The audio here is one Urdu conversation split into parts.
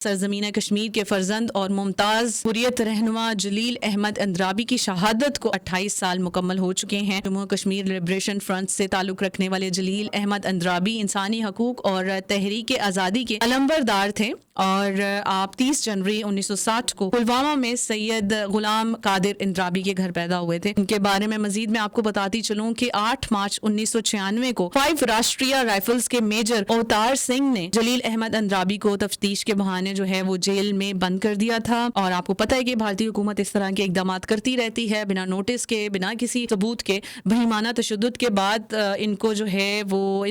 سرزمین کشمیر کے فرزند اور ممتاز حریت رہنما جلیل احمد اندرابی کی شہادت کو 28 سال مکمل ہو چکے ہیں۔ جموں کشمیر لبریشن فرنٹ سے تعلق رکھنے والے جلیل احمد اندرابی انسانی حقوق اور تحریک آزادی کے علمبردار تھے اور آپ 30 جنوری 1960 کو پلوامہ میں سید غلام قادر اندرابی کے گھر پیدا ہوئے تھے۔ ان کے بارے میں مزید میں آپ کو بتاتی چلوں کہ 8 مارچ 1996 کو 5 راشٹریہ رائفلز کے میجر اوتار سنگھ نے جلیل احمد اندرابی کو تفتیش کے بہانے جو ہے وہ جیل میں بند کر دیا تھا، اور آپ کو پتہ ہے کہ بھارتی حکومت اس طرح کے اقدامات کرتی رہتی ہے بنا نوٹس کے، بنا کسی ثبوت کے۔ بہیمانہ تشدد کے بعد ان کو جو ہے وہ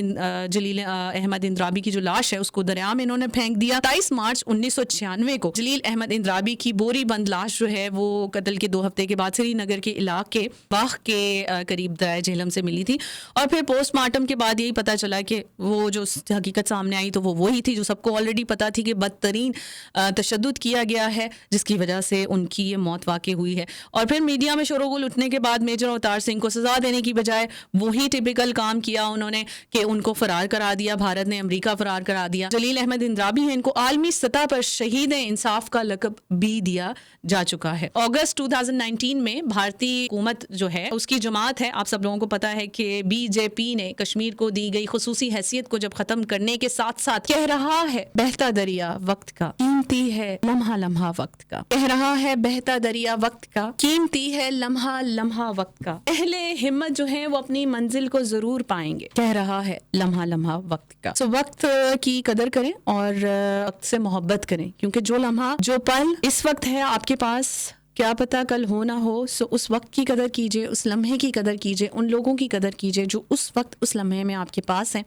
جلیل احمد اندرابی کی جو لاش ہے اس کو دریا میں انہوں نے پھینک دیا۔ 23 مارچ 1996 کو جلیل احمد اندرابی کی بوری بند لاش جو ہے وہ قتل کے 2 ہفتے کے بعد سری نگر کے علاقے باغ کے قریب دریائے جہلم سے ملی تھی، اور پھر پوسٹ مارٹم کے بعد یہی پتہ چلا کہ وہ جو حقیقت سامنے آئی تو وہ وہی تھی جو سب کو آلریڈی پتہ تھی کہ بدترین تشدد کیا گیا ہے جس کی وجہ سے ان کی یہ موت واقع ہوئی ہے۔ اور پھر میڈیا میں شور و غل اٹھنے کے بعد میجر اوتار سنگھ کو سزا دینے کی بجائے وہی ٹپیکل کام کیا انہوں نے کہ ان کو فرار کرا دیا، بھارت نے امریکہ فرار کرا دیا۔ جلیل احمد اندرابی ہیں، ان کو عالمی سطح پر شہید انصاف کا لقب بھی دیا جا چکا ہے۔ اگست 2019 میں بھارتی حکومت جو ہے اس کی جماعت ہے، آپ سب لوگوں کو پتا ہے کہ بی جے پی نے کشمیر کو دی گئی خصوصی حیثیت کو جب ختم کرنے کے ساتھ ساتھ کہہ رہا ہے بہتا دریا وقت کا قیمتی ہے لمحہ لمحہ وقت کا، کہہ رہا ہے بہتا دریا وقت کا قیمتی ہے لمحہ لمحہ وقت کا، اہل ہمت جو ہیں وہ اپنی منزل کو ضرور پائیں گے، کہہ رہا ہے لمحہ لمحہ وقت کا۔ وقت کی قدر کریں اور وقت سے محبت کریں، کیونکہ جو لمحہ جو پل اس وقت ہے آپ کے پاس کیا پتا کل ہو نہ ہو، اس وقت کی قدر کیجئے، اس لمحے کی قدر کیجئے، ان لوگوں کی قدر کیجئے جو اس وقت اس لمحے میں آپ کے پاس ہیں۔